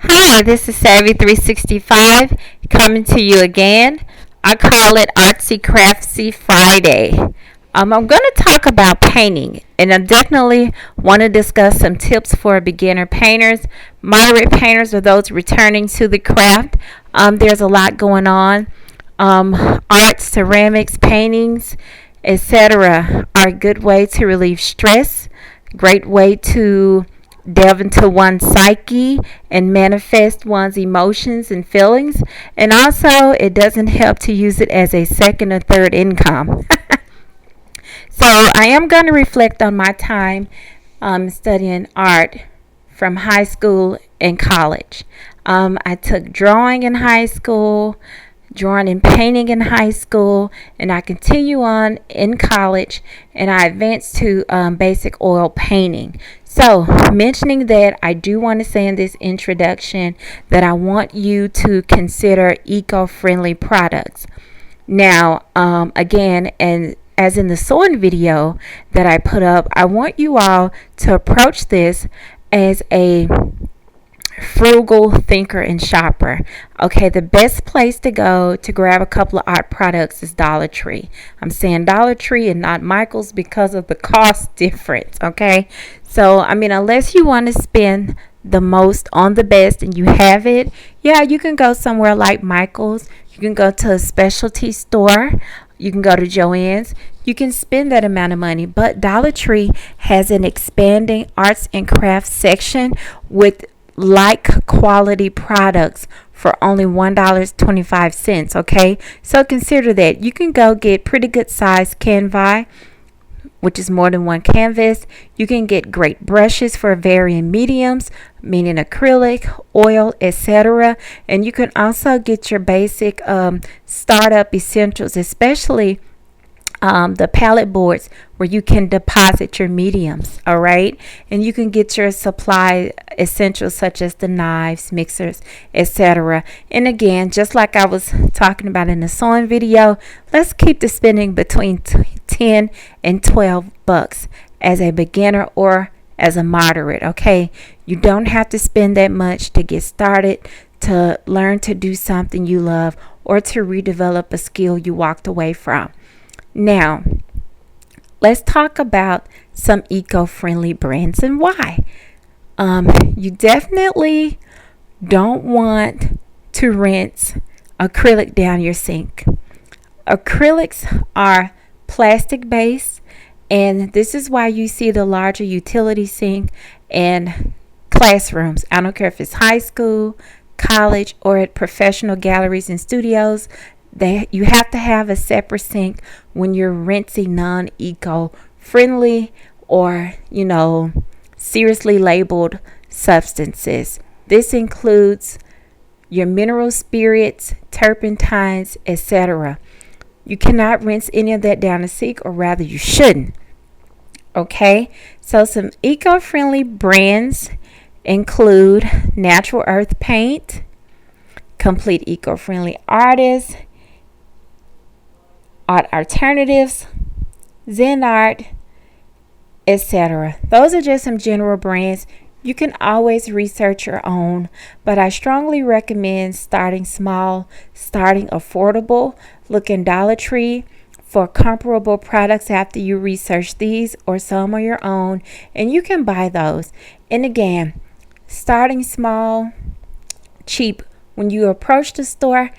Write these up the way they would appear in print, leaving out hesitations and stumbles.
Hi, this is Savvy 365 coming to you again. I call it Artsy Craftsy Friday. I'm going to talk about painting, and I definitely want to discuss some tips for beginner painters, moderate painters, or those returning to the craft. There's a lot going on. Art, ceramics, paintings, etc., are a good way to relieve stress, great way to delve into one's psyche and manifest one's emotions and feelings. And also, it doesn't help to use it as a second or third income. So, I am going to reflect on my time studying art from high school and college. I took drawing in high school, drawing and painting in high school, and I continue on in college, and I advanced to basic oil painting. So, mentioning that, I do want to say in this introduction that I want you to consider eco-friendly products. Now, again, and as in the sewing video that I put up, I want you all to approach this as a frugal thinker and shopper. Okay, the best place to go to grab a couple of art products is Dollar Tree. I'm saying Dollar Tree and not Michael's because of the cost difference. Okay, so I mean, unless you want to spend the most on the best and you have it, yeah, you can go somewhere like Michael's. You can go to a specialty store. You can go to Joann's. You can spend that amount of money, but Dollar Tree has an expanding arts and crafts section with like quality products for only $1.25. Okay, so consider that. You can go get pretty good size canvas, which is more than one canvas. You can get great brushes for varying mediums, meaning acrylic, oil, etc. And you can also get your basic startup essentials, especially the palette boards where you can deposit your mediums. All right, and you can get your supply essentials such as the knives, mixers, etc. And again, just like I was talking about in the sewing video, let's keep the spending between 10 and 12 bucks as a beginner or as a moderate. Okay, you don't have to spend that much to get started, to learn to do something you love, or to redevelop a skill you walked away from. Now, let's talk about some eco-friendly brands and why. You definitely don't want to rinse acrylic down your sink. Acrylics are plastic based, and this is why you see the larger utility sink in classrooms. I don't care if it's high school, college, or at professional galleries and studios. You have to have a separate sink when you're rinsing non-eco friendly or seriously labeled substances. This includes your mineral spirits, turpentines, etc. You cannot rinse any of that down the sink, or rather you shouldn't. Okay, so some eco-friendly brands include Natural Earth Paint, Complete Eco-Friendly Artists, Art Alternatives, Zen Art, etc. Those are just some general brands. You can always research your own, but I strongly recommend starting small, starting affordable. Look in Dollar Tree for comparable products after you research these or some of your own, and you can buy those. And again, starting small, cheap. When you approach the store,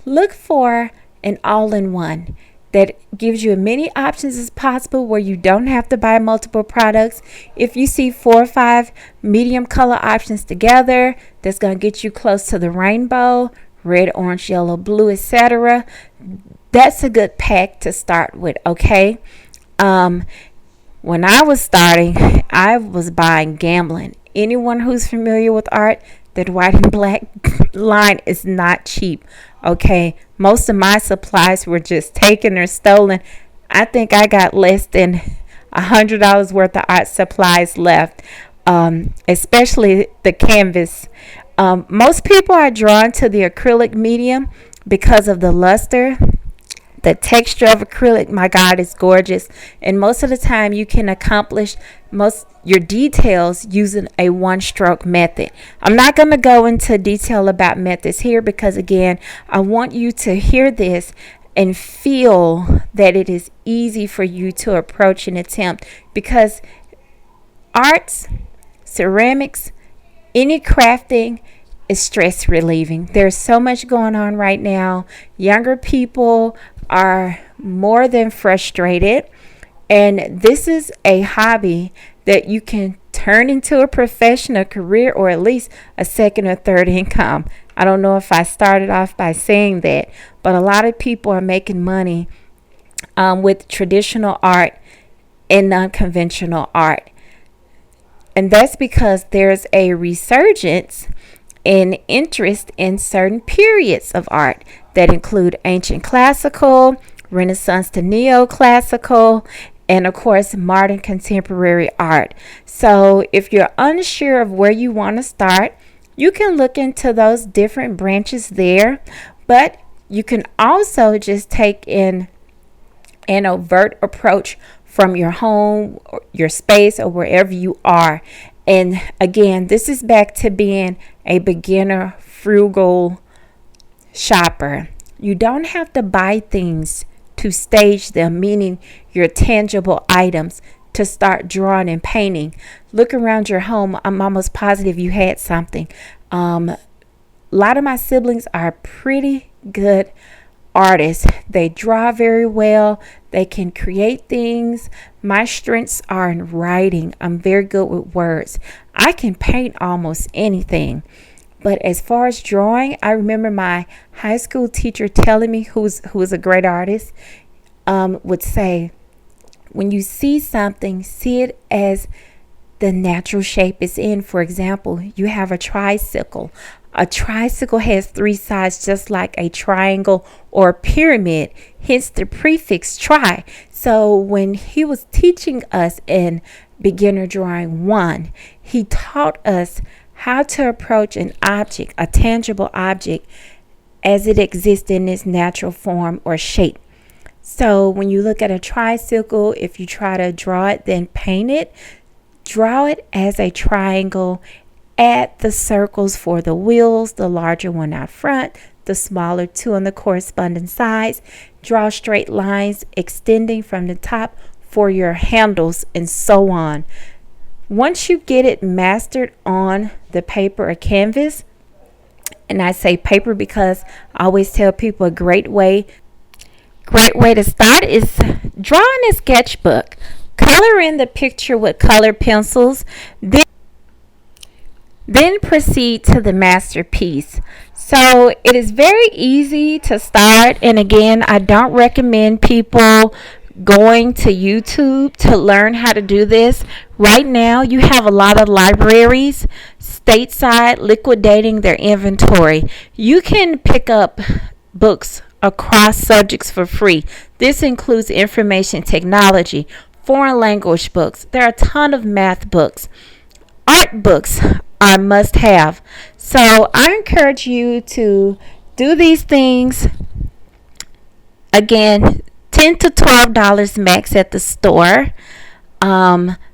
look for an all-in-one that gives you as many options as possible where you don't have to buy multiple products. If you see 4 or 5 medium color options together, that's going to get you close to the rainbow, red, orange, yellow, blue, etc. That's a good pack to start with, okay? When I was starting, I was buying gambling. Anyone who's familiar with art, that white and black line is not cheap. Okay, most of my supplies were just taken or stolen. I think I got less than $100 worth of art supplies left, especially the canvas. Most people are drawn to the acrylic medium because of the luster, The texture of acrylic, my God, is gorgeous. And most of the time you can accomplish most your details using a one stroke method. I'm not going to go into detail about methods here because, again, I want you to hear this and feel that it is easy for you to approach and attempt, because arts, ceramics, any crafting is stress relieving. There's so much going on right now. Younger people are more than frustrated, and this is a hobby that you can turn into a profession, a career, or at least a second or third income. I don't know if I started off by saying that, but a lot of people are making money with traditional art and non-conventional art. And that's because there's a resurgence in interest in certain periods of art that include ancient classical, Renaissance to neoclassical, and of course modern contemporary art. So if you're unsure of where you want to start, you can look into those different branches there, but you can also just take in an overt approach from your home, or your space, or wherever you are. And again, this is back to being a beginner, frugal shopper. You don't have to buy things to stage them, meaning your tangible items, to start drawing and painting. Look around your home. I'm almost positive you had something. A lot of my siblings are pretty good artists. They draw very well. They can create things. My strengths are in writing. I'm very good with words. I can paint almost anything. But as far as drawing, I remember my high school teacher telling me, who was a great artist, would say, when you see something, see it as the natural shape it's in. For example, you have a tricycle. A tricycle has three sides, just like a triangle or a pyramid, hence the prefix tri. So when he was teaching us in beginner drawing 1, he taught us how to approach an object, a tangible object, as it exists in its natural form or shape. So when you look at a tricycle, if you try to draw it, then paint it, draw it as a triangle. Add the circles for the wheels, the larger one out front, the smaller two on the corresponding sides. Draw straight lines extending from the top for your handles, and so on. Once you get it mastered on the paper or canvas, and I say paper because I always tell people a great way to start is drawing a sketchbook. Color in the picture with colored pencils, then proceed to the masterpiece. So it is very easy to start, and again, I don't recommend people going to YouTube to learn how to do this. Right now, you have a lot of libraries stateside liquidating their inventory. You can pick up books across subjects for free. This includes information technology, foreign language books. There are a ton of math books. Art books are must have. So I encourage you to do these things. Again, $10 to $12 max at the store.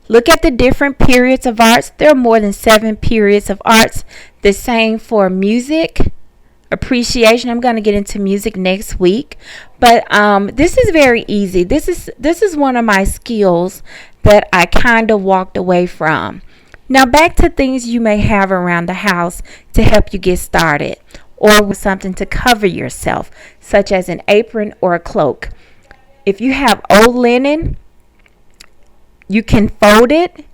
Look at the different periods of arts. There are more than 7 periods of arts. The same for music appreciation. I'm going to get into music next week, but this is very easy. This is one of my skills that I kind of walked away from. Now back to things you may have around the house to help you get started, or with something to cover yourself, such as an apron or a cloak. If you have old linen, you can fold it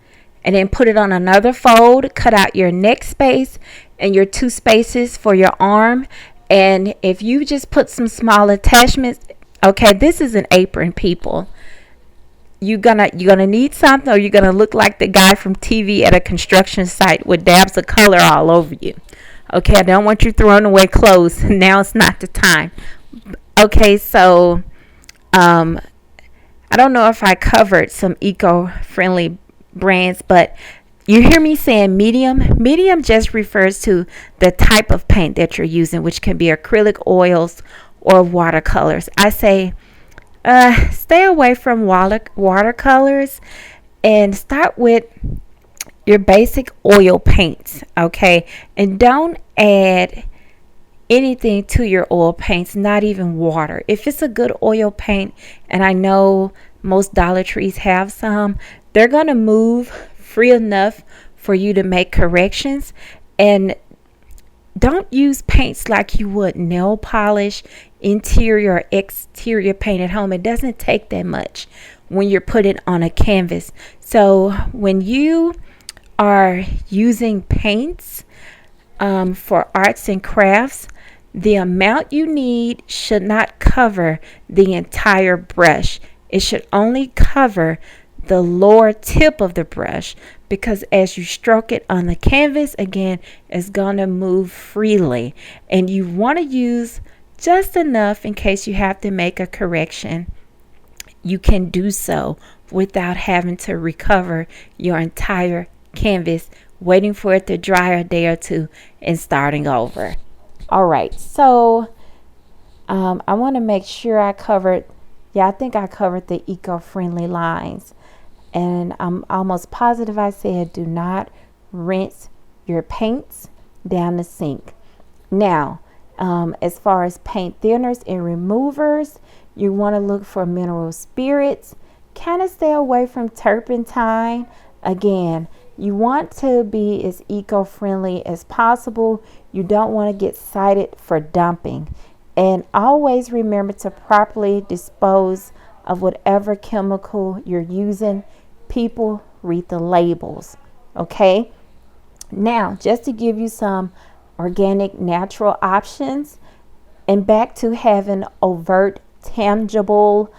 and then put it on another fold, cut out your neck space and your 2 spaces for your arm. And if you just put some small attachments, okay, this is an apron, people. You're gonna need something, or you're gonna look like the guy from TV at a construction site with dabs of color all over you. Okay, I don't want you throwing away clothes. Now it's not the time. Okay, so I don't know if I covered some eco-friendly brands, but you hear me saying medium. Medium just refers to the type of paint that you're using, which can be acrylic, oils, or watercolors. I say Stay away from watercolors and start with your basic oil paints, okay? And don't add anything to your oil paints, not even water. If it's a good oil paint, and I know most Dollar Trees have some, they're going to move free enough for you to make corrections. And don't use paints like you would nail polish, interior or exterior paint at home. It doesn't take that much when you're putting on a canvas. So when you are using paints for arts and crafts, the amount you need should not cover the entire brush. It should only cover the lower tip of the brush, because as you stroke it on the canvas, again, it's going to move freely, and you want to use just enough in case you have to make a correction. You can do so without having to recover your entire canvas, waiting for it to dry a day or two and starting over. All right, so I want to make sure I covered, I think I covered the eco-friendly lines. And I'm almost positive I said do not rinse your paints down the sink. Now, as far as paint thinners and removers, you want to look for mineral spirits. Kind of stay away from turpentine. Again, you want to be as eco-friendly as possible. You don't want to get cited for dumping. And always remember to properly dispose of whatever chemical you're using. People read the labels, okay? Now, just to give you some organic, natural options, and back to having overt, tangible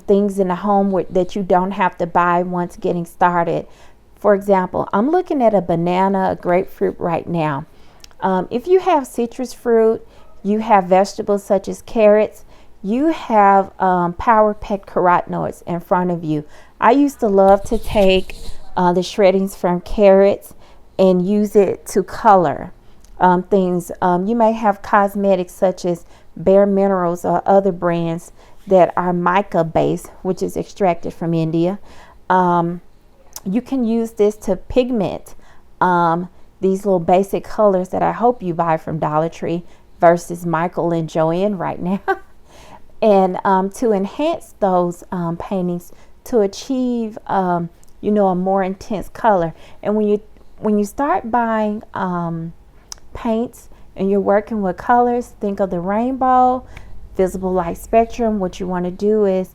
things in the home that you don't have to buy once getting started. For example, I'm looking at a banana, a grapefruit right now. If you have citrus fruit, you have vegetables such as carrots, you have power-packed carotenoids in front of you. I used to love to take the shreddings from carrots and use it to color things. You may have cosmetics such as Bare Minerals or other brands that are mica based, which is extracted from India. You can use this to pigment these little basic colors that I hope you buy from Dollar Tree versus Michael and Joanne right now. And to enhance those paintings to achieve, a more intense color. And when you start buying paints and you're working with colors, think of the rainbow, visible light spectrum. What you want to do is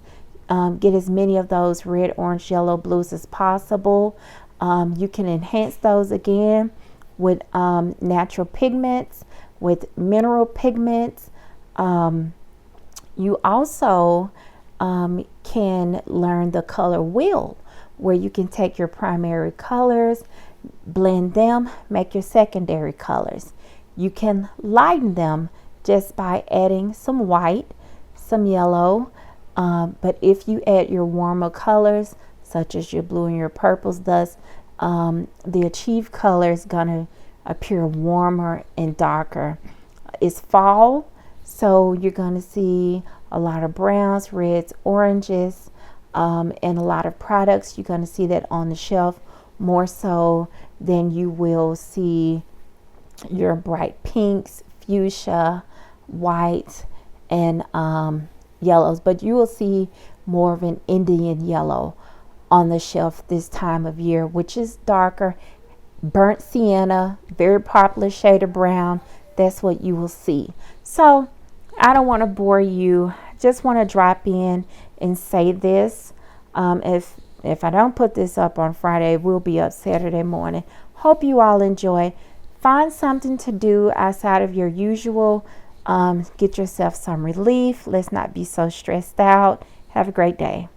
get as many of those red, orange, yellow, blues as possible. You can enhance those again with natural pigments, with mineral pigments. You also can learn the color wheel, where you can take your primary colors, blend them, make your secondary colors. You can lighten them just by adding some white, some yellow, but if you add your warmer colors, such as your blue and your purples, thus the achieved color is going to appear warmer and darker. It's fall, so you're going to see a lot of browns, reds, oranges, and a lot of products. You're going to see that on the shelf more so than you will see your bright pinks, fuchsia, white, and yellows. But you will see more of an Indian yellow on the shelf this time of year, which is darker. Burnt sienna, very popular shade of brown. That's what you will see. So I don't want to bore you. Just want to drop in and say this. If I don't put this up on Friday, it will be up Saturday morning. Hope you all enjoy. Find something to do outside of your usual. Get yourself some relief. Let's not be so stressed out. Have a great day.